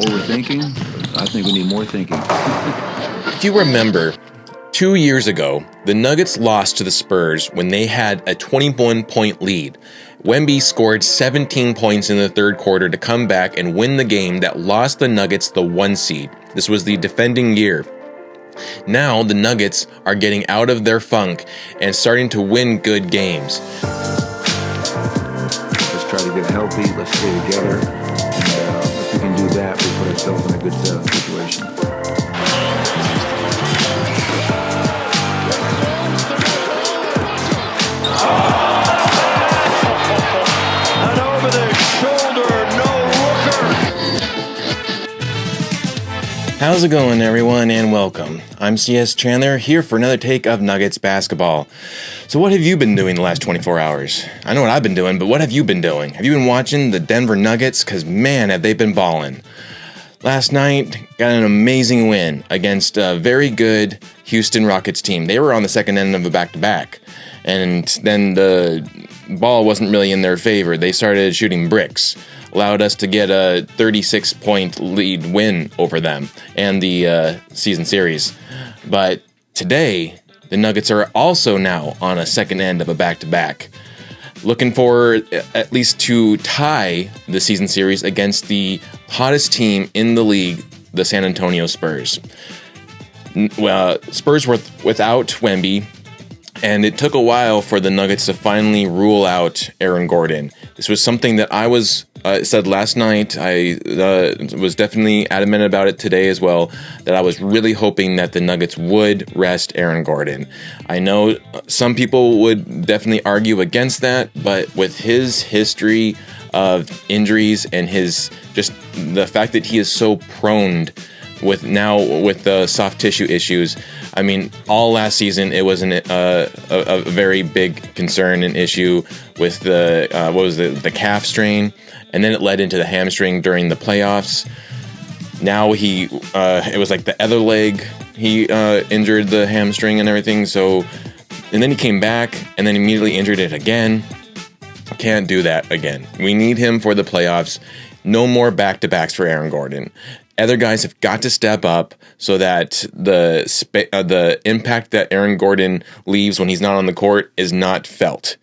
overthinking. I think we need more thinking. If you remember, 2 years ago, the Nuggets lost to the Spurs when they had a 21-point lead. Wemby scored 17 points in the third quarter to come back and win the game that lost the Nuggets the 1 seed. This was the defending year. Now the Nuggets are getting out of their funk and starting to win good games. Let's try to get healthy. Let's stay together. And if we can do that, we put ourselves in a good situation. And over the shoulder, no looker. How's it going, everyone, and welcome. I'm CS Chandler, here for another take of Nuggets basketball. So what have you been doing the last 24 hours? I know what I've been doing, but what have you been doing? Have you been watching the Denver Nuggets? Because, man, have they been balling. Last night, got an amazing win against a very good Houston Rockets team. They were on the second end of a back-to-back, and then the ball wasn't really in their favor. They started shooting bricks, allowed us to get a 36-point lead win over them and the season series. But today, the Nuggets are also now on a second end of a back-to-back, looking for at least to tie the season series against the hottest team in the league, the San Antonio Spurs. Spurs were without Wemby, and it took a while for the Nuggets to finally rule out Aaron Gordon. This was something that I said last night. I was definitely adamant about it today as well, that I was really hoping that the Nuggets would rest Aaron Gordon. I know some people would definitely argue against that, but with his history of injuries and just the fact that he is so prone with the soft tissue issues. I mean, all last season it was a very big concern and issue with the calf strain, and then it led into the hamstring during the playoffs. Now it was like the other leg he injured the hamstring and everything. So, and then he came back and then immediately injured it again. Can't do that again. We need him for the playoffs. No more back-to-backs for Aaron Gordon. Other guys have got to step up so that the impact that Aaron Gordon leaves when he's not on the court is not felt.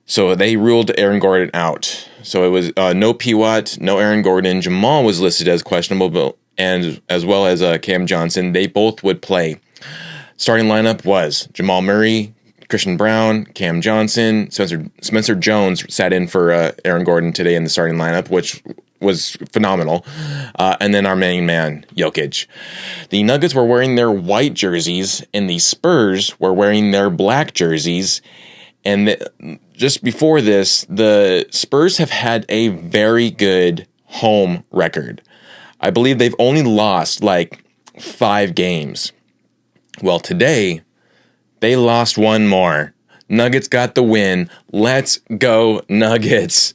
So they ruled Aaron Gordon out. So it was no P-Watt, no Aaron Gordon. Jamal was listed as questionable, and as well as Cam Johnson. They both would play. Starting lineup was Jamal Murray, Christian Braun, Cam Johnson, Spencer Jones sat in for Aaron Gordon today in the starting lineup, which was phenomenal. And then our main man, Jokic. The Nuggets were wearing their white jerseys, and the Spurs were wearing their black jerseys. And just before this, the Spurs have had a very good home record. I believe they've only lost like 5 games. Well, today, they lost one more. Nuggets got the win. Let's go, Nuggets.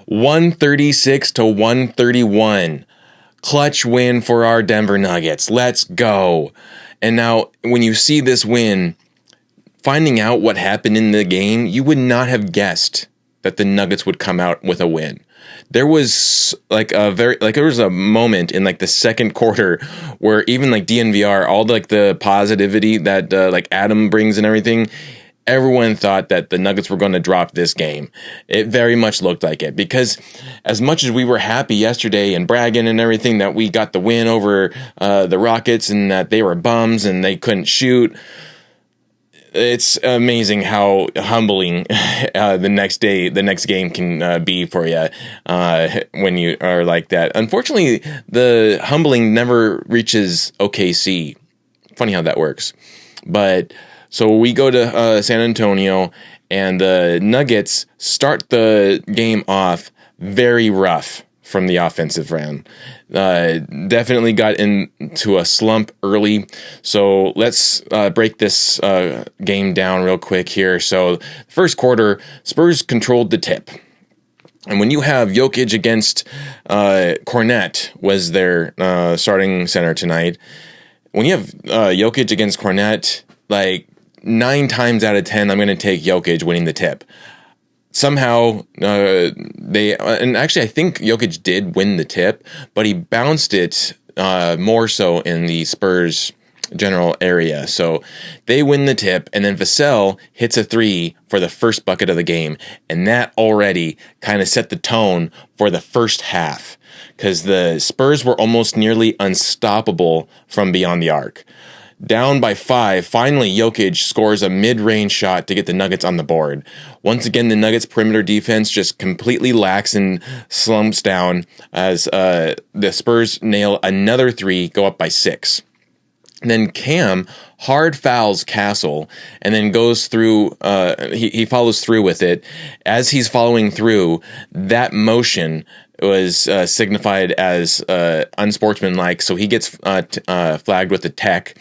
136 to 131. Clutch win for our Denver Nuggets. Let's go. And now, when you see this win, finding out what happened in the game, you would not have guessed that the Nuggets would come out with a win. There was there was a moment in like the second quarter where even like DNVR, all the positivity that like Adam brings and everything, everyone thought that the Nuggets were going to drop this game. It very much looked like it, because as much as we were happy yesterday and bragging and everything that we got the win over the Rockets and that they were bums and they couldn't shoot, it's amazing how humbling the next game can be for you when you are like that. Unfortunately, the humbling never reaches OKC. Funny how that works. But so we go to San Antonio, and the Nuggets start the game off very rough from the offensive round. Definitely got into a slump early. So let's break this game down real quick here. So first quarter, Spurs controlled the tip. And when you have Jokic against Kornet was their starting center tonight. When you have Jokic against Kornet, like 9 times out of 10, I'm going to take Jokic winning the tip. somehow and actually I think Jokic did win the tip, but he bounced it more so in the Spurs general area. So they win the tip, and then Vassell hits a three for the first bucket of the game, and that already kind of set the tone for the first half, because the Spurs were almost nearly unstoppable from beyond the arc. Down by 5, finally Jokic scores a mid-range shot to get the Nuggets on the board. Once again, the Nuggets' perimeter defense just completely lacks and slumps down as the Spurs nail another 3, go up by 6. And then Cam hard fouls Castle and then goes through, he follows through with it. As he's following through, that motion was signified as unsportsmanlike, so he gets flagged with the tech.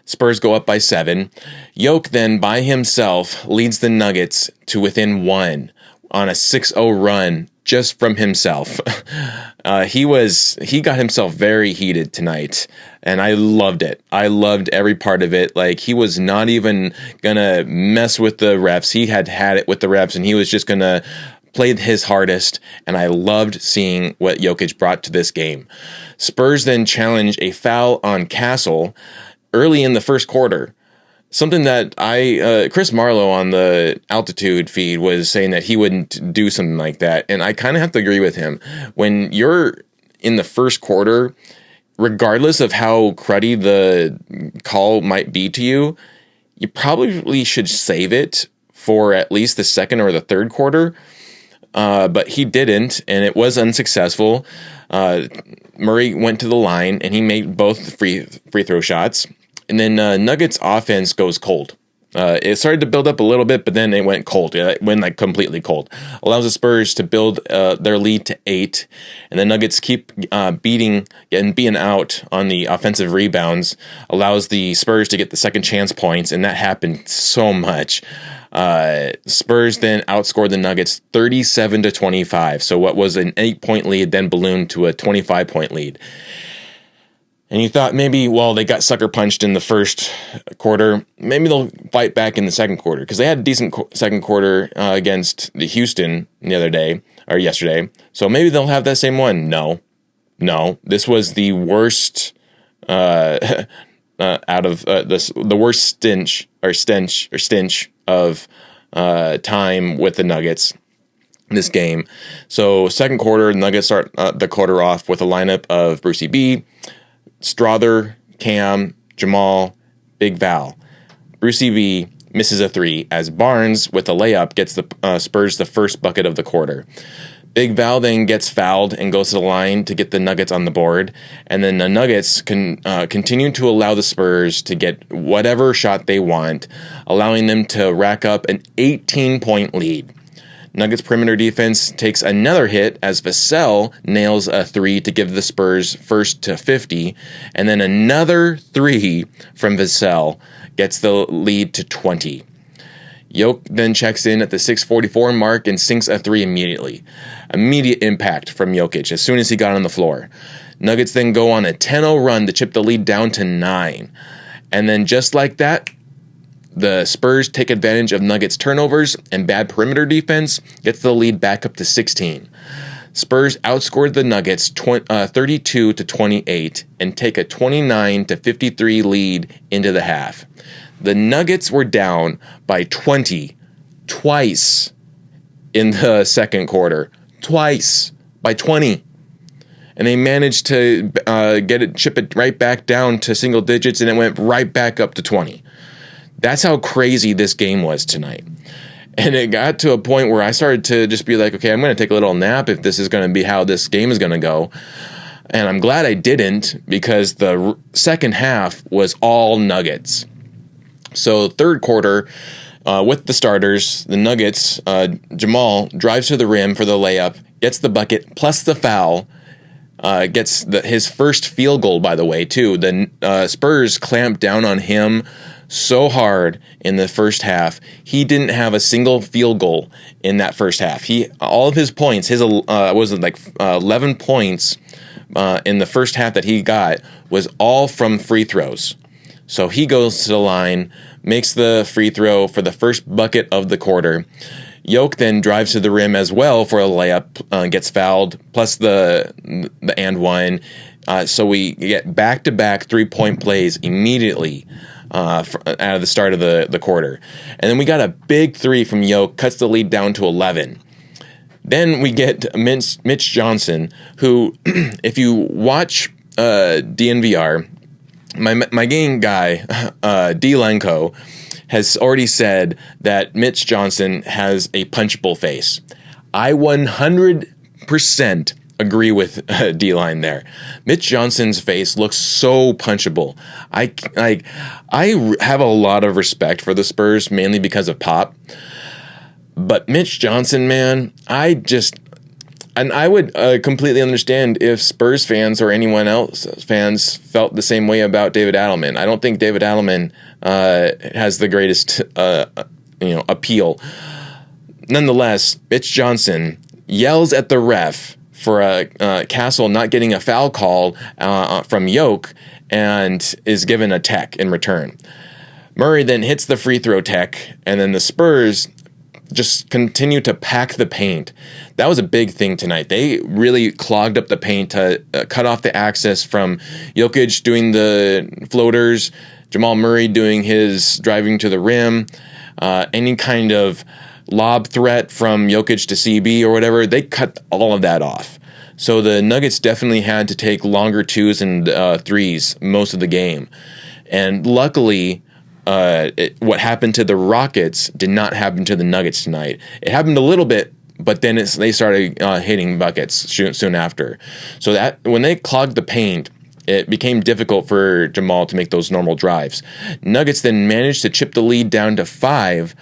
Spurs go up by 7. Jokic then by himself leads the Nuggets to within 1 on a 6-0 run just from himself. He got himself very heated tonight, and I loved it. I loved every part of it. Like, he was not even gonna mess with the refs. He had it with the refs, and he was just gonna play his hardest, and I loved seeing what Jokic brought to this game. Spurs then challenge a foul on Castle early in the first quarter. Something that Chris Marlowe on the Altitude feed was saying that he wouldn't do something like that. And I kind of have to agree with him. When you're in the first quarter, regardless of how cruddy the call might be to you, you probably should save it for at least the second or the third quarter. But he didn't, and it was unsuccessful. Murray went to the line, and he made both free throw shots. And then Nuggets offense goes cold. It started to build up a little bit, but then it went cold. It went like completely cold. Allows the Spurs to build their lead to 8. And the Nuggets keep beating and being out on the offensive rebounds. Allows the Spurs to get the second chance points, and that happened so much. Spurs then outscored the Nuggets 37-25. So what was an 8-point lead then ballooned to a 25-point lead. And you thought maybe, well, they got sucker punched in the first quarter. Maybe they'll fight back in the second quarter, because they had a decent second quarter against the Houston the other day or yesterday. So maybe they'll have that same one. No. This was the worst out of the worst stench of time with the Nuggets this game. So second quarter, the Nuggets start the quarter off with a lineup of Brucey B, Strother, Cam, Jamal, Big Val. Brucey B misses a 3 as Barnes, with a layup, gets the Spurs the first bucket of the quarter. Big Val then gets fouled and goes to the line to get the Nuggets on the board. And then the Nuggets can continue to allow the Spurs to get whatever shot they want, allowing them to rack up an 18-point lead. Nuggets perimeter defense takes another hit as Vassell nails a 3 to give the Spurs first to 50, and then another 3 from Vassell gets the lead to 20. Jokic then checks in at the 6:44 mark and sinks a 3 immediately. Immediate impact from Jokic as soon as he got on the floor. Nuggets then go on a 10-0 run to chip the lead down to 9. And then just like that, the Spurs take advantage of Nuggets turnovers and bad perimeter defense, gets the lead back up to 16. Spurs outscored the Nuggets 32-28 and take a 29-53 lead into the half. The Nuggets were down by 20 twice in the second quarter. Twice by 20. And they managed to chip it right back down to single digits, and it went right back up to 20. That's how crazy this game was tonight. And it got to a point where I started to just be like, okay, I'm going to take a little nap if this is going to be how this game is going to go. And I'm glad I didn't, because the second half was all Nuggets. So third quarter, with the starters, the Nuggets, Jamal drives to the rim for the layup, gets the bucket plus the foul, gets his first field goal, by the way, too. The Spurs clamped down on him so hard in the first half. He didn't have a single field goal in that first half. All of his points, 11 points in the first half that he got was all from free throws. So he goes to the line, makes the free throw for the first bucket of the quarter. Jokic then drives to the rim as well for a layup, gets fouled, plus the and one. So we get back-to-back three-point plays immediately out of the start of the quarter. And then we got a big three from Jokic, cuts the lead down to 11. Then we get Mitch Johnson, who, if you watch DNVR, my game guy, D. Lenko, has already said that Mitch Johnson has a punchable face. I 100% agree with D-Line there. Mitch Johnson's face looks so punchable. I have a lot of respect for the Spurs, mainly because of Pop. But Mitch Johnson, man, I would completely understand if Spurs fans or anyone else fans felt the same way about David Adelman. I don't think David Adelman has the greatest appeal. Nonetheless, Mitch Johnson yells at the ref for Castle not getting a foul call from Jokic and is given a tech in return. Murray then hits the free throw tech, and then the Spurs just continue to pack the paint. That was a big thing tonight. They really clogged up the paint to cut off the access from Jokic doing the floaters, Jamal Murray doing his driving to the rim, any kind of lob threat from Jokic to CB or whatever. They cut all of that off. So the Nuggets definitely had to take longer twos and threes most of the game. And luckily, what happened to the Rockets did not happen to the Nuggets tonight. It happened a little bit, but then they started hitting buckets soon after. So that when they clogged the paint, it became difficult for Jamal to make those normal drives. Nuggets then managed to chip the lead down to 5,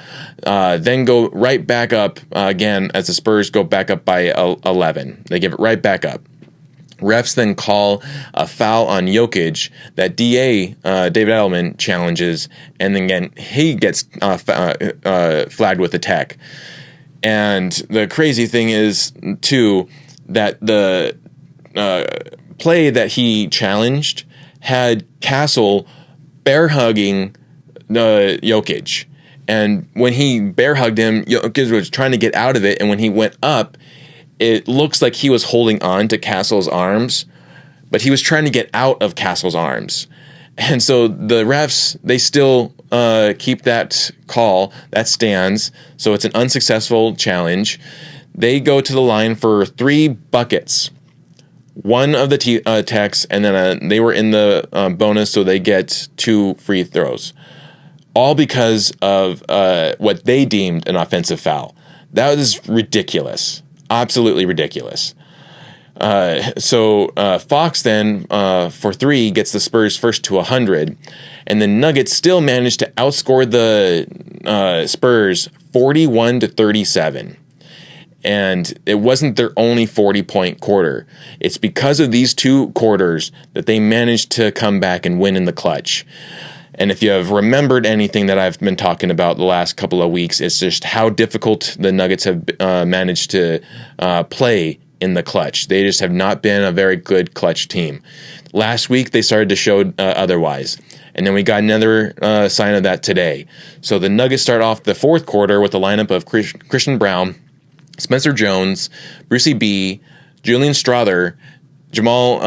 then go right back up again as the Spurs go back up by 11. They give it right back up. Refs then call a foul on Jokic that David Adelman challenges, and then again he gets flagged with a tech. And the crazy thing is, too, that the play that he challenged had Castle bear hugging Jokic. And when he bear hugged him, Jokic was trying to get out of it, and when he went up, it looks like he was holding on to Castle's arms, but he was trying to get out of Castle's arms. And so the refs, they still keep that call. That stands. So it's an unsuccessful challenge. They go to the line for 3 buckets. One of the techs, and then they were in the bonus, so they get 2 free throws. All because of what they deemed an offensive foul. That was ridiculous. Absolutely ridiculous. So Fox then, for 3, gets the Spurs first to 100, and the Nuggets still managed to outscore the Spurs 41-37. And it wasn't their only 40-point quarter. It's because of these 2 quarters that they managed to come back and win in the clutch. And if you have remembered anything that I've been talking about the last couple of weeks, it's just how difficult the Nuggets have managed to play in the clutch. They just have not been a very good clutch team. Last week, they started to show otherwise. And then we got another sign of that today. So the Nuggets start off the 4th quarter with a lineup of Christian Braun, Spencer Jones, Brucey B, Julian Strawther, Jamal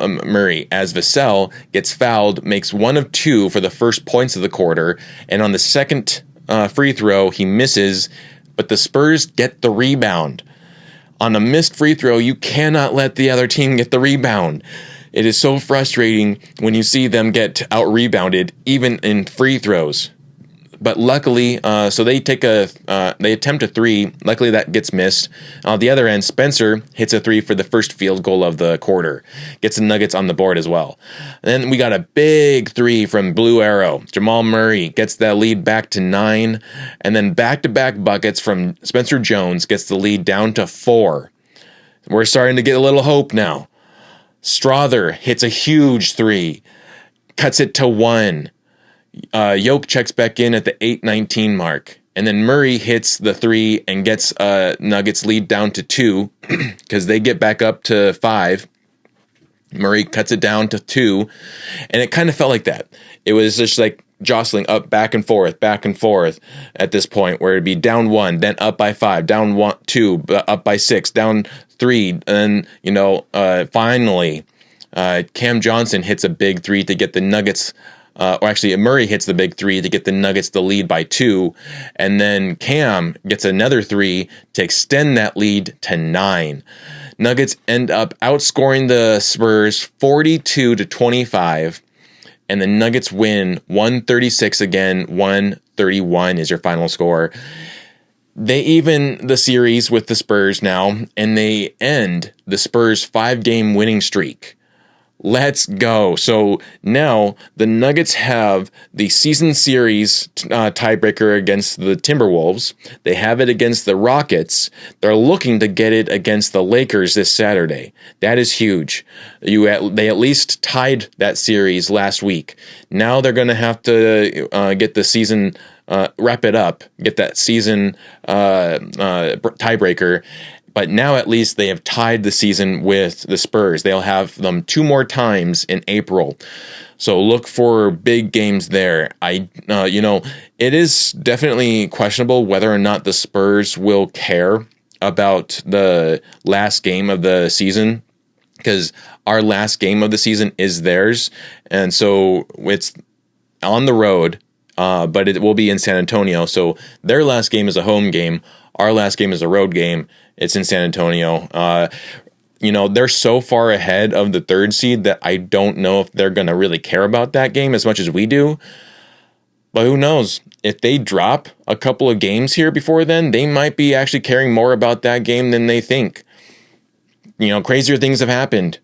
Murray, as Vassell gets fouled, makes 1 of 2 for the first points of the quarter, and on the second free throw, he misses, but the Spurs get the rebound. On a missed free throw, you cannot let the other team get the rebound. It is so frustrating when you see them get out-rebounded, even in free throws. But luckily, so they attempt a 3. Luckily, that gets missed. On the other end, Spencer hits a 3 for the first field goal of the quarter. Gets the Nuggets on the board as well. And then we got a big 3 from Blue Arrow. Jamal Murray gets that lead back to 9. And then back-to-back buckets from Spencer Jones gets the lead down to 4. We're starting to get a little hope now. Strawther hits a huge 3. Cuts it to 1. Jokic checks back in at the 8:19 mark, and then Murray hits the 3 and gets Nuggets lead down to 2 because they get back up to 5. Murray cuts it down to 2, and it kind of felt like that. It was just like jostling up back and forth at this point, where it'd be down 1, then up by 5, down 2, up by 6, down 3, and finally Cam Johnson hits a big 3 to get the Nuggets. Or actually, Murray hits the big 3 to get the Nuggets the lead by 2, and then Cam gets another 3 to extend that lead to 9. Nuggets end up outscoring the Spurs 42-25, and the Nuggets win 136 again. 131 is your final score. They even the series with the Spurs now, and they end the Spurs' 5-game winning streak. Let's go. So now the Nuggets have the season series tiebreaker against the Timberwolves. They have it against the Rockets. They're looking to get it against the Lakers this Saturday. That is huge. They at least tied that series last week. Now they're going to have to get the season wrap it up, get that season tiebreaker. But now at least they have tied the season with the Spurs. They'll have them 2 more times in April. So look for big games there. It is definitely questionable whether or not the Spurs will care about the last game of the season, because our last game of the season is theirs. And so it's on the road, but it will be in San Antonio. So their last game is a home game. Our last game is a road game. It's in San Antonio. They're so far ahead of the 3rd seed that I don't know if they're going to really care about that game as much as we do. But who knows? If they drop a couple of games here before then, they might be actually caring more about that game than they think. Crazier things have happened.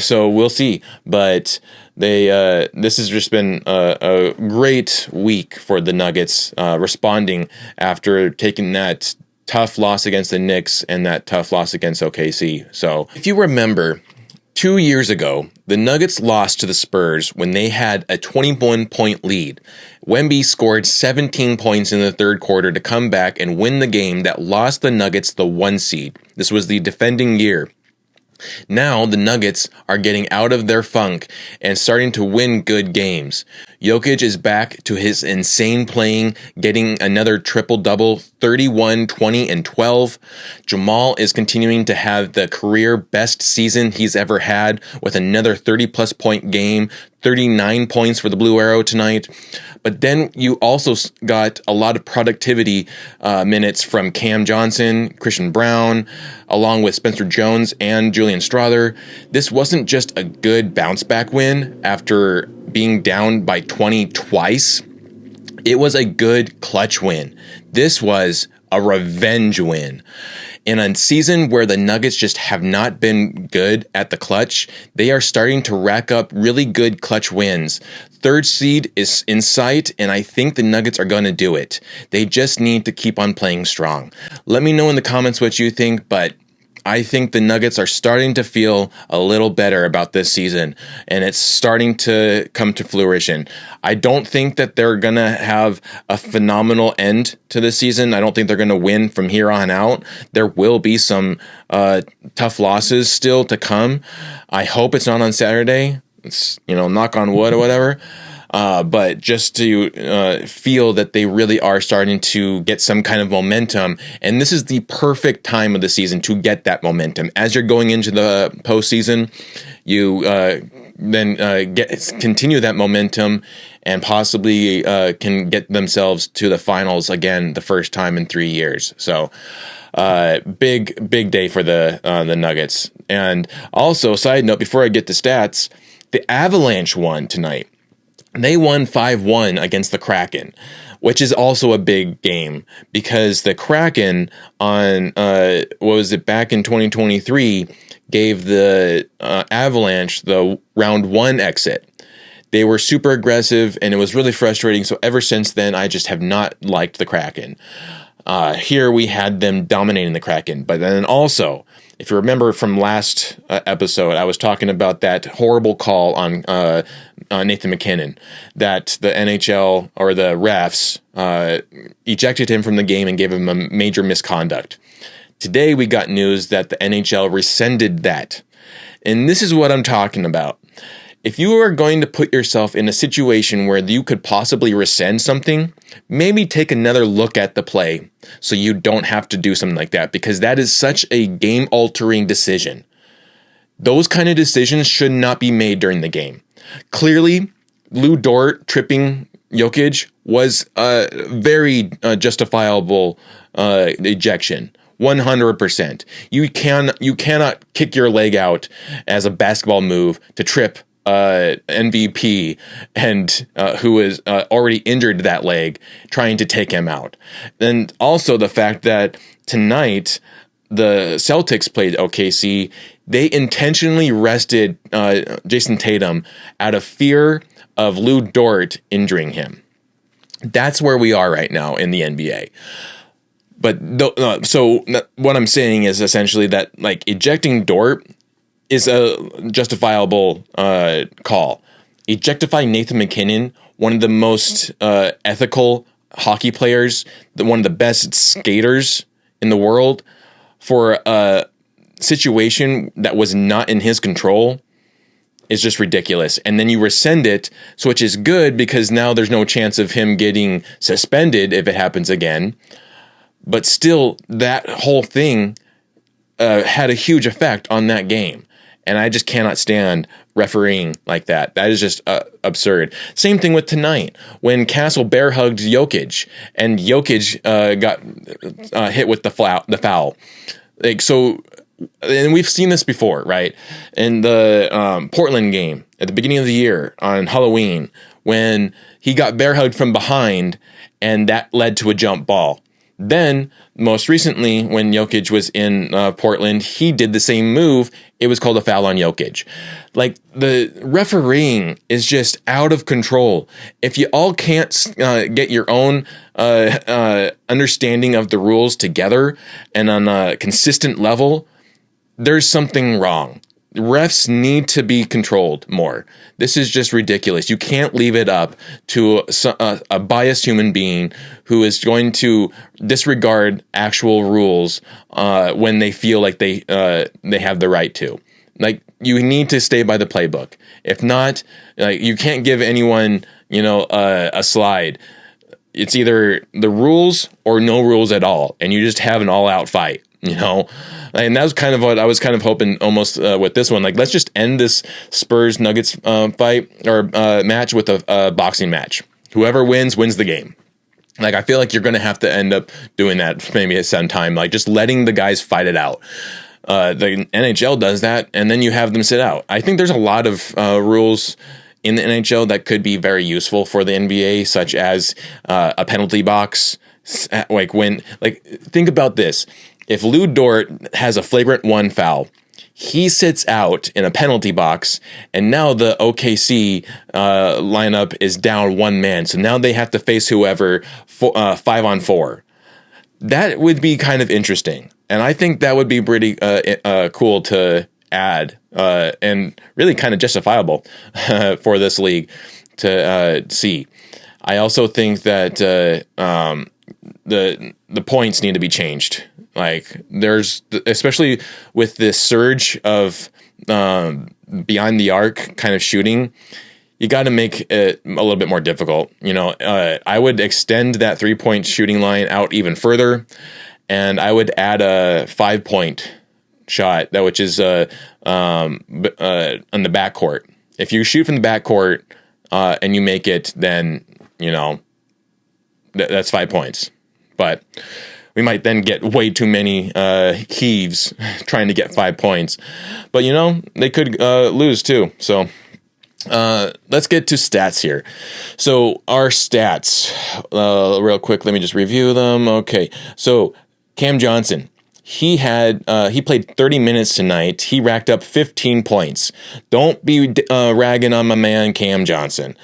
So we'll see. But this has just been a great week for the Nuggets, responding after taking that tough loss against the Knicks and that tough loss against OKC. So if you remember, 2 years ago, the Nuggets lost to the Spurs when they had a 21-point lead. Wemby scored 17 points in the 3rd quarter to come back and win the game that lost the Nuggets the 1 seed. This was the defending year. Now the Nuggets are getting out of their funk and starting to win good games. Jokic is back to his insane playing, getting another triple-double, 31, 20, and 12. Jamal is continuing to have the career best season he's ever had with another 30-plus point game, 39 points for the Blue Arrow tonight. But then you also got a lot of productivity minutes from Cam Johnson, Christian Braun, along with Spencer Jones and Julian Strawther. This wasn't just a good bounce-back win after being down by 20 twice. It was a good clutch win. This was a revenge win. In a season where the Nuggets just have not been good at the clutch, they are starting to rack up really good clutch wins. 3rd seed is in sight, and I think the Nuggets are going to do it. They just need to keep on playing strong. Let me know in the comments what you think, but I think the Nuggets are starting to feel a little better about this season, and it's starting to come to fruition. I don't think that they're going to have a phenomenal end to the season. I don't think they're going to win from here on out. There will be some tough losses still to come. I hope it's not on Saturday. It's, knock on wood or whatever. But just to feel that they really are starting to get some kind of momentum. And this is the perfect time of the season to get that momentum. As you're going into the postseason, you then continue that momentum and possibly can get themselves to the finals again the first time in 3 years. So big day for the Nuggets. And also, side note, before I get to stats, the Avalanche won tonight. They won 5-1 against the Kraken, which is also a big game because the Kraken on, back in 2023, gave the Avalanche the round 1 exit. They were super aggressive and it was really frustrating. So ever since then, I just have not liked the Kraken. Here we had them dominating the Kraken, but then also, if you remember from last episode, I was talking about that horrible call on Nathan McKinnon, that the NHL or the refs ejected him from the game and gave him a major misconduct. Today we got news that the NHL rescinded that. And this is what I'm talking about. if you are going to put yourself in a situation where you could possibly rescind something, maybe take another look at the play so you don't have to do something like that, because that is such a game-altering decision. Those kind of decisions should not be made during the game. Clearly, Lou Dort tripping Jokic was a very justifiable ejection. 100%. You cannot kick your leg out as a basketball move to trip MVP and who is already injured that leg, trying to take him out. And also the fact that tonight the Celtics played OKC, they intentionally rested Jason Tatum out of fear of Lou Dort injuring him. That's where we are right now in the NBA. But so what I'm saying is essentially that, like, ejecting Dort is a justifiable call. Ejectify Nathan McKinnon, one of the most ethical hockey players, one of the best skaters in the world, for a situation that was not in his control, is just ridiculous. And then you rescind it, so which is good because now there's no chance of him getting suspended if it happens again. But still, that whole thing had a huge effect on that game. And I just cannot stand refereeing like that. That is just absurd. Same thing with tonight, when Castle bear hugged Jokic, and Jokic got hit with the foul. Like, so, and we've seen this before, right? In the Portland game at the beginning of the year on Halloween, when he got bear hugged from behind, and that led to a jump ball. Then, most recently, when Jokic was in Portland, he did the same move. It was called a foul on Jokic. Like, the refereeing is just out of control. If you all can't get your own understanding of the rules together and on a consistent level, there's something wrong. Refs need to be controlled more. This is just ridiculous. You can't leave it up to a biased human being who is going to disregard actual rules when they feel like they have the right to. Like, you need to stay by the playbook. If not, like, you can't give anyone, a slide. It's either the rules or no rules at all, and you just have an all-out fight. And that was kind of what I was kind of hoping almost with this one. Like, let's just end this Spurs Nuggets fight or match with a boxing match. Whoever wins the game. Like, I feel like you're going to have to end up doing that maybe at some time, like just letting the guys fight it out. The NHL does that, and then you have them sit out. I think there's a lot of rules in the NHL that could be very useful for the NBA, such as a penalty box. Think about this. If Lou Dort has a flagrant 1 foul, he sits out in a penalty box, and now the OKC lineup is down 1 man. So now they have to face whoever 5-on-4. That would be kind of interesting. And I think that would be pretty cool to add and really kind of justifiable for this league to see. I also think that the points need to be changed. Like, there's, especially with this surge of behind the arc kind of shooting, you got to make it a little bit more difficult. I would extend that 3-point shooting line out even further, and I would add a 5-point shot, which is on the backcourt. If you shoot from the backcourt and you make it, then that's 5 points. But we might then get way too many heaves trying to get 5 points. But, they could lose too. So let's get to stats here. So our stats, real quick, let me just review them. Okay, so Cam Johnson, he played 30 minutes tonight. He racked up 15 points. Don't be ragging on my man Cam Johnson.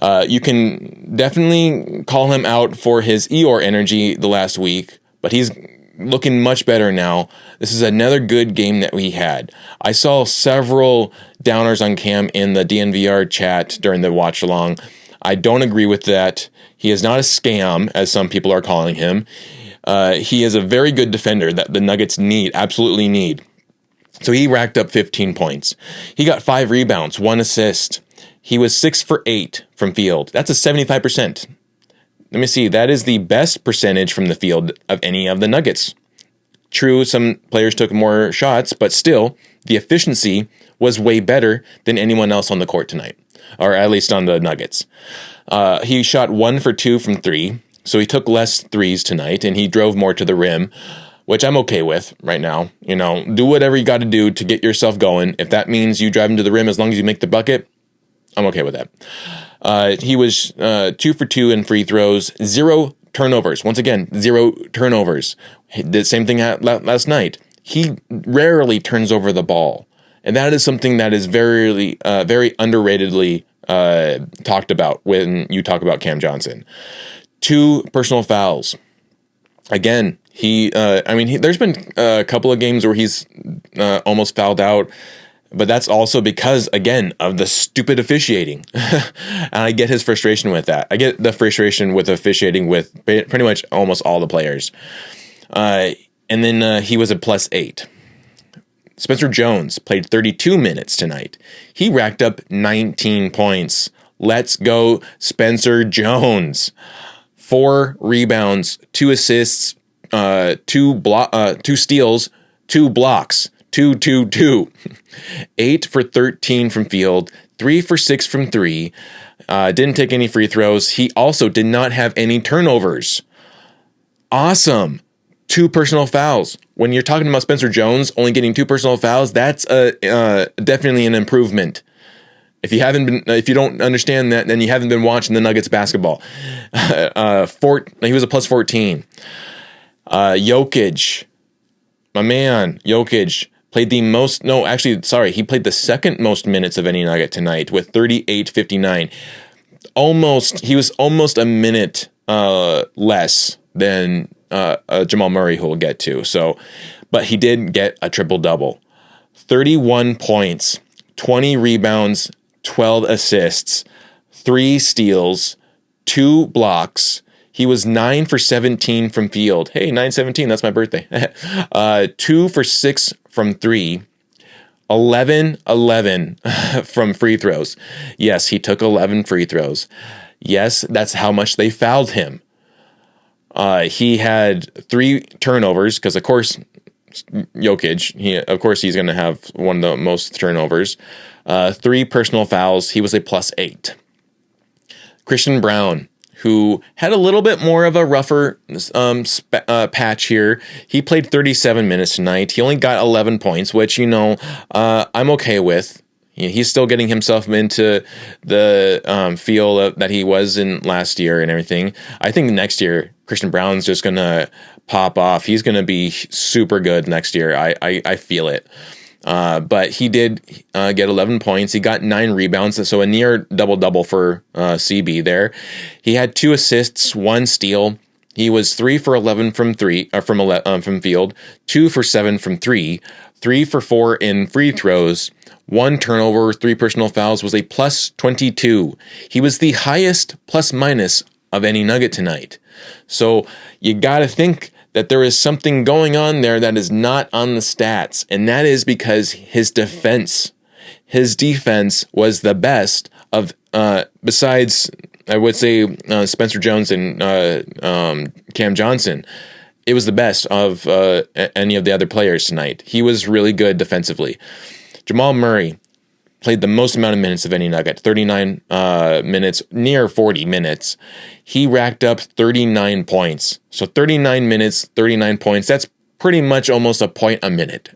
You can definitely call him out for his Eeyore energy the last week, but he's looking much better now. This is another good game that we had. I saw several downers on Cam in the DNVR chat during the watch along. I don't agree with that. He is not a scam, as some people are calling him. He is a very good defender that the Nuggets absolutely need. So he racked up 15 points. He got 5 rebounds, 1 assist. He was 6 for 8 from field. That's a 75%. Let me see. That is the best percentage from the field of any of the Nuggets. True, some players took more shots, but still, the efficiency was way better than anyone else on the court tonight, or at least on the Nuggets. He shot 1 for 2 from 3, so he took less threes tonight, and he drove more to the rim, which I'm okay with right now. You know, do whatever you got to do to get yourself going. If that means you drive him to the rim as long as you make the bucket, I'm okay with that. He was 2 for 2 in free throws, 0 turnovers. Once again, 0 turnovers. He did the same thing last night. He rarely turns over the ball. And that is something that is very underratedly talked about when you talk about Cam Johnson. 2 personal fouls. Again, there's been a couple of games where he's almost fouled out, but that's also because, again, of the stupid officiating. And I get his frustration with that. I get the frustration with officiating with pretty much almost all the players. And then he was a +8. Spencer Jones played 32 minutes tonight. He racked up 19 points. Let's go, Spencer Jones. 4 rebounds, 2 assists, 2 steals, 2 blocks, 2. 8 for 13 from field, 3 for 6 from 3. Didn't take any free throws. He also did not have any turnovers. Awesome. 2 personal fouls. When you're talking about Spencer Jones only getting 2 personal fouls, that's definitely an improvement. If you don't understand that, then you haven't been watching the Nuggets basketball. He was a +14. Jokic, my man, Jokic played he played the second most minutes of any Nugget tonight with 38:59. He was almost a minute less than Jamal Murray, who we'll get to. But he did get a triple-double. 31 points, 20 rebounds, 12 assists, 3 steals, 2 blocks. He was 9 for 17 from field. Hey, 9/17, that's my birthday. 2 for 6 from 3. 11 from free throws. Yes, he took 11 free throws. Yes, that's how much they fouled him. He had 3 turnovers because, of course, Jokic, he's going to have one of the most turnovers. 3 personal fouls. He was a +8. Christian Braun, who had a little bit more of a rougher patch here. He played 37 minutes tonight. He only got 11 points, which, I'm okay with. He's still getting himself into the feel that he was in last year and everything. I think next year, Christian Braun's just going to pop off. He's going to be super good next year. I feel it. But he did get 11 points. He got 9 rebounds, so a near double-double for CB there. He had 2 assists, 1 steal. He was 3 for 11 from field, 2 for 7 from 3, 3 for 4 in free throws, 1 turnover, 3 personal fouls, was a +22. He was the highest plus-minus of any Nugget tonight. So you got to think that there is something going on there that is not on the stats, and that is because his defense was the best of, besides, I would say, Spencer Jones and Cam Johnson. It was the best of any of the other players tonight. He was really good defensively. Jamal Murray played the most amount of minutes of any Nugget, 39 minutes, near 40 minutes. He racked up 39 points. So 39 minutes, 39 points. That's pretty much almost a point a minute.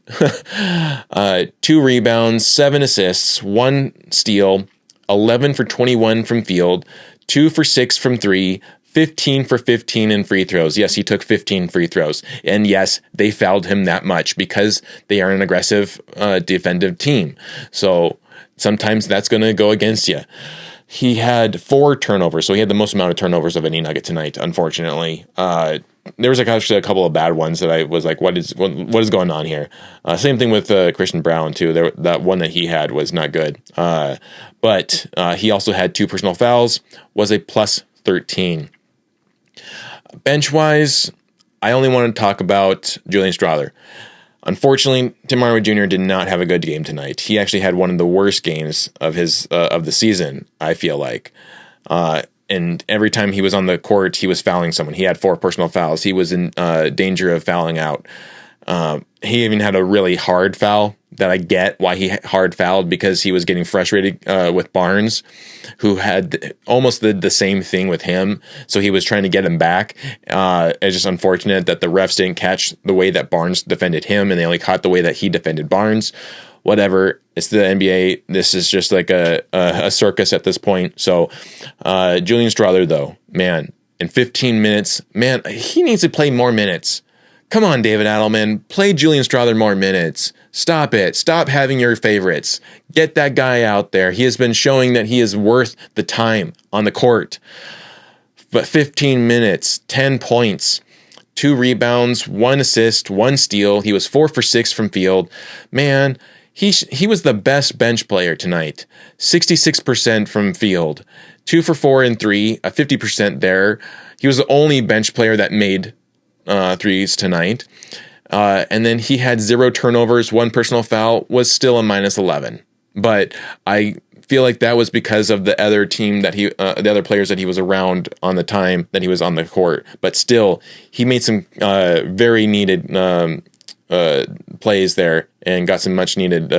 2 rebounds, 7 assists, 1 steal, 11 for 21 from field, 2 for 6 from 3, 15 for 15 in free throws. Yes, he took 15 free throws. And yes, they fouled him that much because they are an aggressive defensive team. So sometimes that's going to go against you. He had 4 turnovers, so he had the most amount of turnovers of any Nugget tonight, unfortunately. There was actually a couple of bad ones that I was like, what is going on here? Same thing with Christian Braun, too. That one that he had was not good. But he also had 2 personal fouls, was a +13. Bench-wise, I only want to talk about Julian Strawther. Unfortunately, Tim Hardaway Jr. did not have a good game tonight. He actually had one of the worst games of his of the season, I feel like. And every time he was on the court, he was fouling someone. He had 4 personal fouls. He was in danger of fouling out. He even had a really hard foul that I get why he hard fouled, because he was getting frustrated with Barnes, who had almost the same thing with him. So he was trying to get him back. It's just unfortunate that the refs didn't catch the way that Barnes defended him, and they only caught the way that he defended Barnes. Whatever. It's the NBA. This is just like a circus at this point. So Julian Strawther, though, man, in 15 minutes, man, he needs to play more minutes. Come on, David Adelman, play Julian Strawther more minutes. Stop it. Stop having your favorites. Get that guy out there. He has been showing that he is worth the time on the court. But 15 minutes, 10 points, 2 rebounds, 1 assist, 1 steal. He was 4 for 6 from field. Man, he was the best bench player tonight. 66% from field, 2 for 4 and 3, a 50% there. He was the only bench player that made threes tonight. And then he had 0 turnovers, 1 personal foul, was still a -11. But I feel like that was because of the other team that the other players that he was around on the time that he was on the court. But still, he made some very needed plays there and got some much needed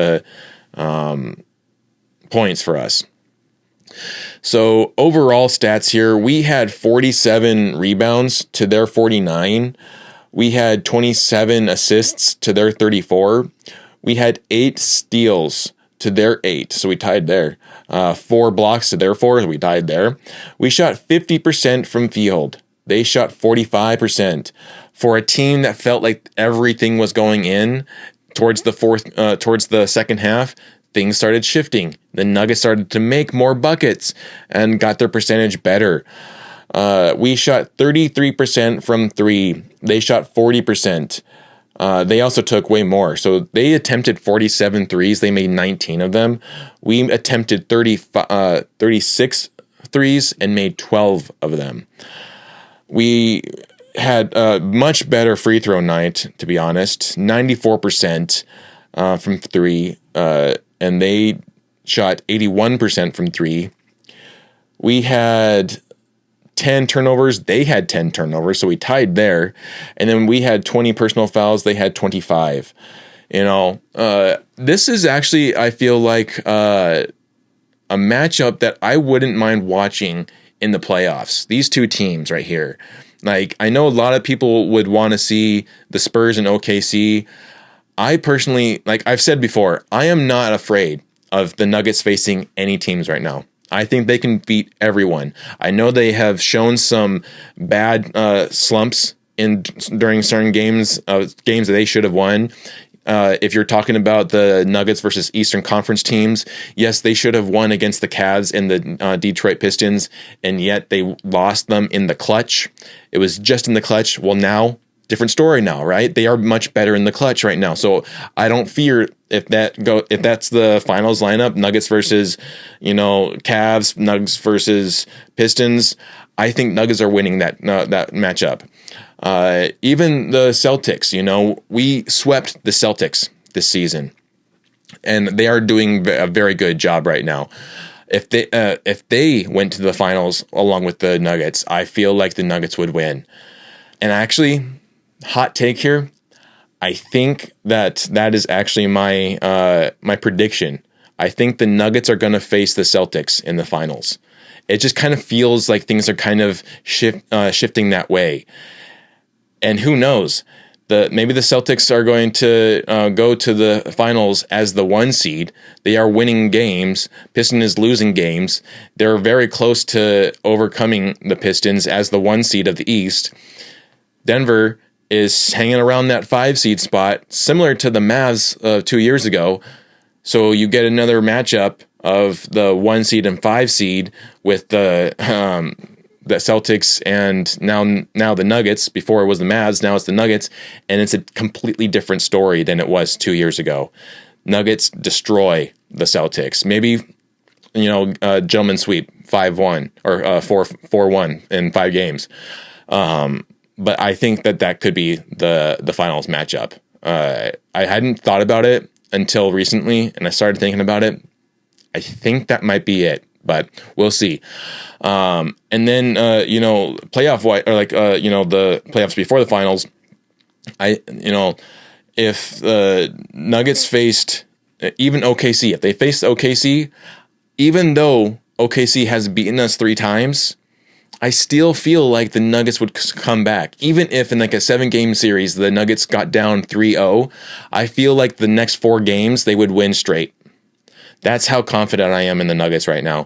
points for us. So overall stats here, we had 47 rebounds to their 49. We had 27 assists to their 34. We had 8 steals to their 8, so we tied there. 4 blocks to their 4, so we tied there. We shot 50% from field. They shot 45%. For a team that felt like everything was going in towards the second half, things started shifting. The Nuggets started to make more buckets and got their percentage better. We shot 33% from 3. They shot 40%. They also took way more. So they attempted 47 threes. They made 19 of them. We attempted 36 threes and made 12 of them. We had a much better free throw night, to be honest. 94% from 3. And they shot 81% from 3. We had 10 turnovers. They had 10 turnovers, so we tied there. And then we had 20 personal fouls. They had 25. This is actually, I feel like, a matchup that I wouldn't mind watching in the playoffs. These two teams right here. Like, I know a lot of people would want to see the Spurs and OKC. I personally, like I've said before, I am not afraid of the Nuggets facing any teams right now. I think they can beat everyone. I know they have shown some bad slumps during certain games that they should have won. If you're talking about the Nuggets versus Eastern Conference teams, yes, they should have won against the Cavs and the Detroit Pistons, and yet they lost them in the clutch. It was just in the clutch. Well, now, different story now, right? They are much better in the clutch right now. So I don't fear if that's the finals lineup, Nuggets versus, Cavs, Nuggets versus Pistons. I think Nuggets are winning that matchup. Even the Celtics, we swept the Celtics this season, and they are doing a very good job right now. If they went to the finals along with the Nuggets, I feel like the Nuggets would win. And actually, hot take here, I think that is actually my prediction. I think the Nuggets are going to face the Celtics in the finals. It just kind of feels like things are kind of shifting that way. And who knows? Maybe the Celtics are going to go to the finals as the 1 seed. They are winning games. Piston is losing games. They're very close to overcoming the Pistons as the 1 seed of the East. Denver is hanging around that 5 seed spot, similar to the Mavs 2 years ago. So you get another matchup of the 1 seed and 5 seed with the Celtics and now the Nuggets. Before it was the Mavs, now it's the Nuggets, and it's a completely different story than it was 2 years ago. Nuggets destroy the Celtics. Maybe, gentleman sweep 5-1 or 4-1 in 5 games. But I think that could be the finals matchup. I hadn't thought about it until recently, and I started thinking about it. I think that might be it, but we'll see. And then, playoff or the playoffs before the finals, if the Nuggets faced even OKC, if they faced OKC, even though OKC has beaten us 3 times, I still feel like the Nuggets would come back. Even if in like a 7-game series, the Nuggets got down 3-0, I feel like the next 4 games, they would win straight. That's how confident I am in the Nuggets right now.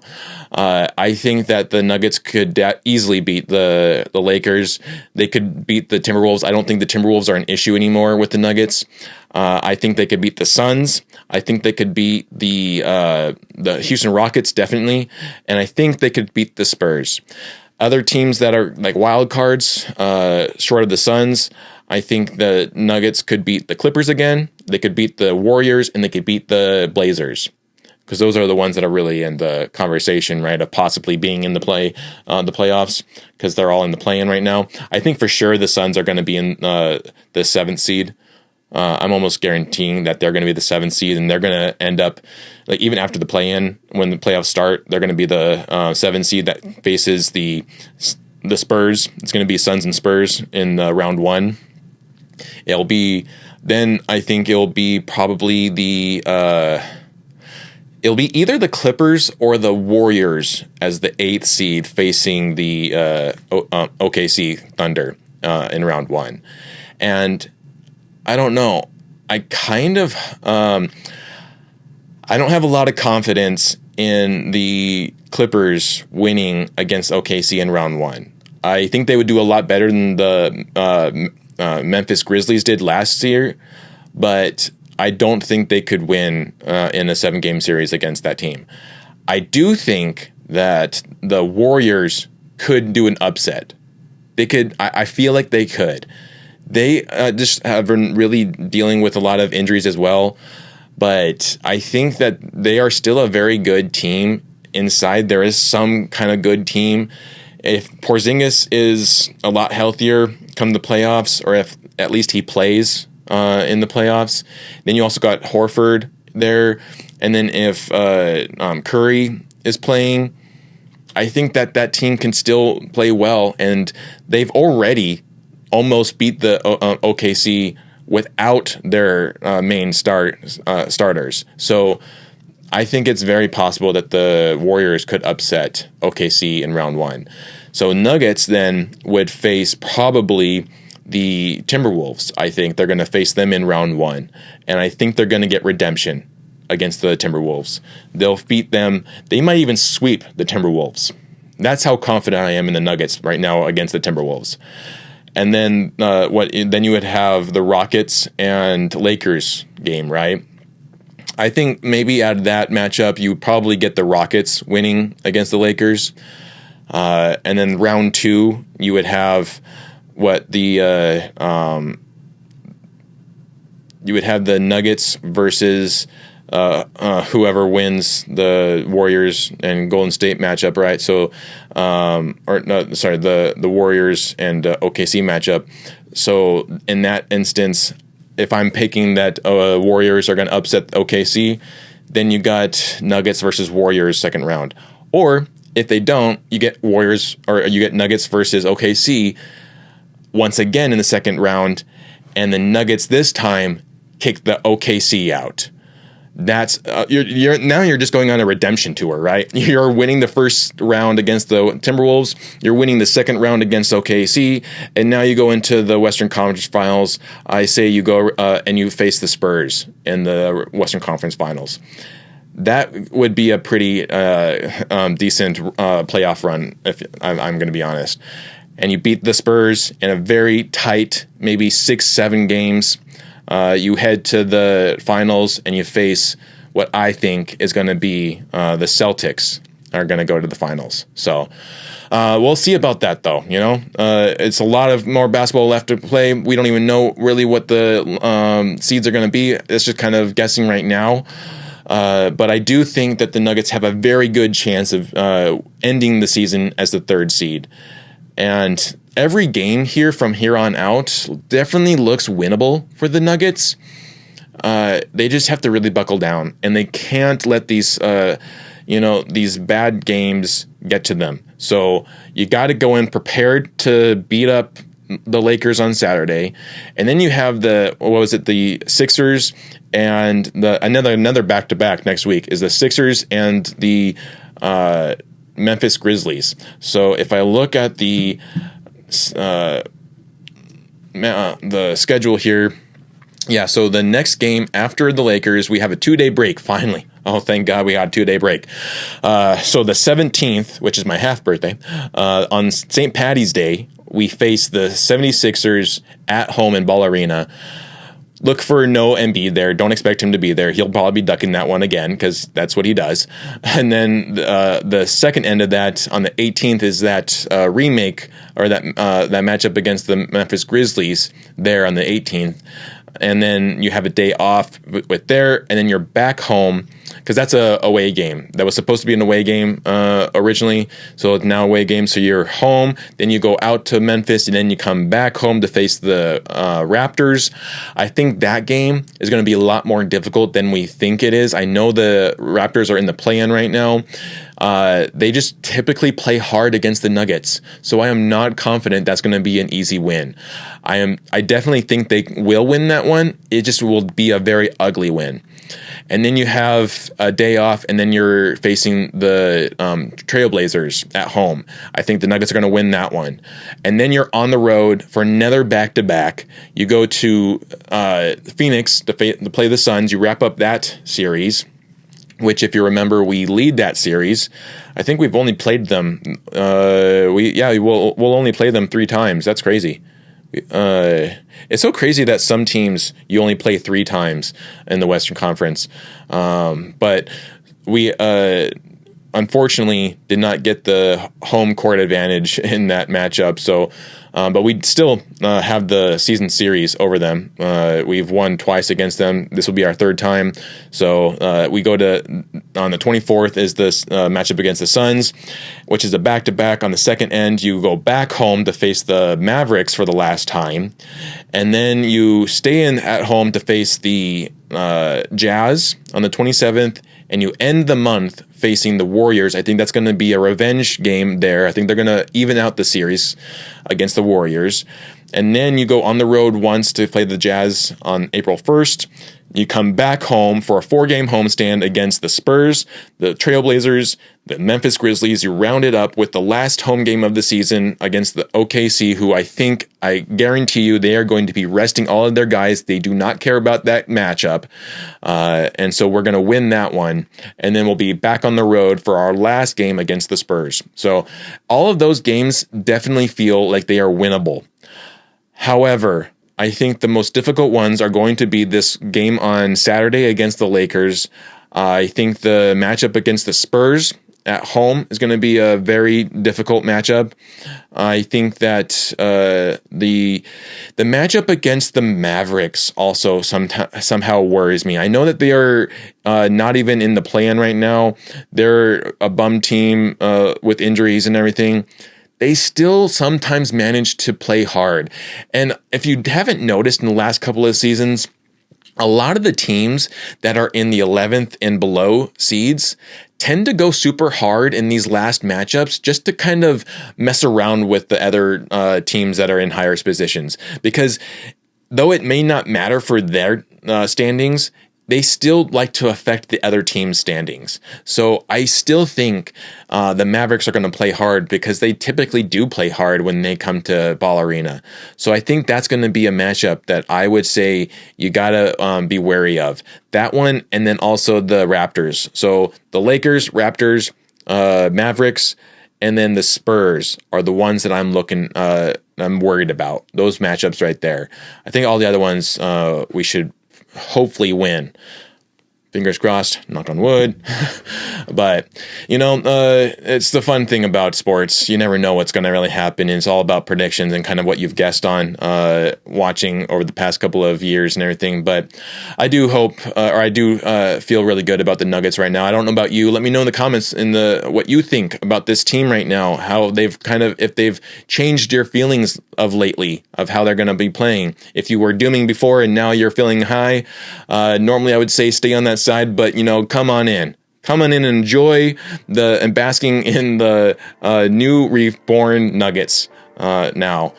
I think that the Nuggets could easily beat the Lakers. They could beat the Timberwolves. I don't think the Timberwolves are an issue anymore with the Nuggets. I think they could beat the Suns. I think they could beat the Houston Rockets, definitely. And I think they could beat the Spurs. Other teams that are like wild cards, short of the Suns, I think the Nuggets could beat the Clippers again. They could beat the Warriors, and they could beat the Blazers. Because those are the ones that are really in the conversation, right, of possibly being in the playoffs, because they're all in the play-in right now. I think for sure the Suns are going to be in the 7th seed. I'm almost guaranteeing that they're going to be the 7th seed, and they're going to end up, like even after the play-in, when the playoffs start, they're going to be the 7th seed that faces the Spurs. It's going to be Suns and Spurs in round 1. I think it'll be probably it'll be either the Clippers or the Warriors as the 8th seed facing the OKC Thunder in round 1. And I don't know. I don't have a lot of confidence in the Clippers winning against OKC in round 1. I think they would do a lot better than the Memphis Grizzlies did last year, but I don't think they could win in a 7-game series against that team. I do think that the Warriors could do an upset. They could. I feel like they could. They just have been really dealing with a lot of injuries as well. But I think that they are still a very good team. Inside, there is some kind of good team. If Porzingis is a lot healthier come the playoffs, or if at least he plays in the playoffs, then you also got Horford there. And then if Curry is playing, I think that team can still play well. And they've already almost beat the OKC without their main starters. So I think it's very possible that the Warriors could upset OKC in round 1. So Nuggets then would face probably the Timberwolves. I think they're going to face them in round 1. And I think they're going to get redemption against the Timberwolves. They'll beat them. They might even sweep the Timberwolves. That's how confident I am in the Nuggets right now against the Timberwolves. And then then you would have the Rockets and Lakers game, right? I think maybe out of that matchup, you would probably get the Rockets winning against the Lakers. And then round 2, you would have you would have the Nuggets versus whoever wins the Warriors and Golden State matchup, right? So, the Warriors and OKC matchup. So in that instance, if I'm picking that Warriors are going to upset OKC, then you got Nuggets versus Warriors second round. Or if they don't, you get Nuggets versus OKC once again in the second round, and the Nuggets this time kick the OKC out. That's you're just going on a redemption tour, right? You're winning the first round against the Timberwolves, you're winning the second round against OKC, and now you go into the Western Conference Finals. I say you go and you face the Spurs in the Western Conference Finals. That would be a pretty decent playoff run, if I'm going to be honest. And you beat the Spurs in a very tight, maybe 6-7 games. You head to the finals and you face what I think is going to be the Celtics are going to go to the finals. So we'll see about that, though. It's a lot of more basketball left to play. We don't even know really what the seeds are going to be. It's just kind of guessing right now. But I do think that the Nuggets have a very good chance of ending the season as the 3rd seed. And every game here from here on out definitely looks winnable for the Nuggets. They just have to really buckle down, and they can't let these bad games get to them. So you got to go in prepared to beat up the Lakers on Saturday, and then you have the Sixers and another back-to-back next week is the Sixers and the Memphis Grizzlies. So if I look at the schedule here, yeah, so the next game after the Lakers, we have a 2-day break, finally. Oh, thank God we got a 2-day break. So the 17th, which is my half birthday, on St. Paddy's Day, we face the 76ers at home in Ball Arena. Look for no Embiid there. Don't expect him to be there. He'll probably be ducking that one again because that's what he does. And then the second end of that on the 18th is that remake or that matchup against the Memphis Grizzlies there on the 18th. And then you have a day off with there, and then you're back home because that's a away game. That was supposed to be an away game originally, so it's now away game. So you're home, then you go out to Memphis, and then you come back home to face the Raptors. I think that game is going to be a lot more difficult than we think it is. I know the Raptors are in the play-in right now. They just typically play hard against the Nuggets, so I am not confident that's going to be an easy win. I definitely think they will win that one. It just will be a very ugly win. And then you have a day off, and then you're facing the Trailblazers at home. I think the Nuggets are going to win that one. And then you're on the road for another back-to-back. You go to Phoenix to play the Suns. You wrap up that series, which, if you remember, we lead that series. I think we've only played them. We'll only play them 3 times. That's crazy. It's so crazy that some teams you only play 3 times in the Western Conference. But we unfortunately did not get the home court advantage in that matchup. So, but we still have the season series over them. We've won twice against them. This will be our 3rd time. So we go to on the 24th is this matchup against the Suns, which is a back-to-back. On the second end, you go back home to face the Mavericks for the last time, and then you stay in at home to face the Jazz on the 27th, and you end the month facing the Warriors. I think that's going to be a revenge game there. I think they're going to even out the series against the Warriors. And then you go on the road once to play the Jazz on April 1st. You come back home for a 4-game homestand against the Spurs, the Trailblazers, the Memphis Grizzlies. You round it up with the last home game of the season against the OKC, who I guarantee you, they are going to be resting all of their guys. They do not care about that matchup. And so we're going to win that one. And then we'll be back on the road for our last game against the Spurs. So all of those games definitely feel like they are winnable. However, I think the most difficult ones are going to be this game on Saturday against the Lakers. I think the matchup against the Spurs at home is going to be a very difficult matchup. I think that the matchup against the Mavericks also somehow worries me. I know that they are not even in the play-in right now. They're a bum team with injuries and everything. They still sometimes manage to play hard. And if you haven't noticed in the last couple of seasons, a lot of the teams that are in the 11th and below seeds tend to go super hard in these last matchups just to kind of mess around with the other teams that are in higher positions. Because though it may not matter for their standings, they still like to affect the other team's standings. So I still think the Mavericks are going to play hard because they typically do play hard when they come to Ball Arena. So I think that's going to be a matchup that I would say you got to be wary of. That one, and then also the Raptors. So the Lakers, Raptors, Mavericks, and then the Spurs are the ones that I'm worried about. Those matchups right there. I think all the other ones we should hopefully win. Fingers crossed, knock on wood. But, it's the fun thing about sports. You never know what's going to really happen. It's all about predictions and kind of what you've guessed on watching over the past couple of years and everything. But I do hope, or I do feel really good about the Nuggets right now. I don't know about you. Let me know in the comments what you think about this team right now, how they've if they've changed your feelings of lately, of how they're going to be playing. If you were dooming before and now you're feeling high, normally I would say stay on that side, but come on in and enjoy and basking in the new reborn Nuggets now.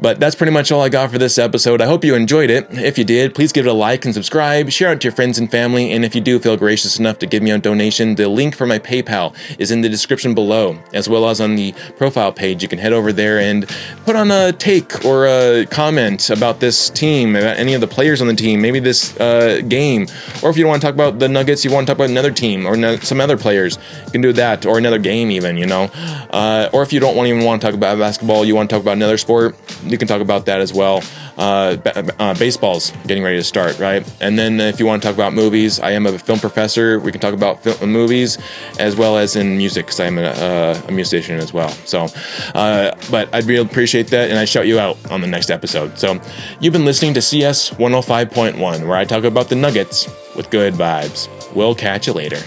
But that's pretty much all I got for this episode. I hope you enjoyed it. If you did, please give it a like and subscribe, share it to your friends and family, and if you do feel gracious enough to give me a donation, the link for my PayPal is in the description below, as well as on the profile page. You can head over there and put on a take or a comment about this team, about any of the players on the team, maybe this game, or if you don't want to talk about the Nuggets, you want to talk about another team or some other players, you can do that, or another game even, or if you don't even want to talk about basketball, you want to talk about another sport, you can talk about that as well. Baseball's getting ready to start, right? And then if you want to talk about movies, I am a film professor. We can talk about movies as well as in music, because I am a musician as well. So, but I'd really appreciate that, and I shout you out on the next episode. So, you've been listening to CS 105.1, where I talk about the Nuggets with good vibes. We'll catch you later.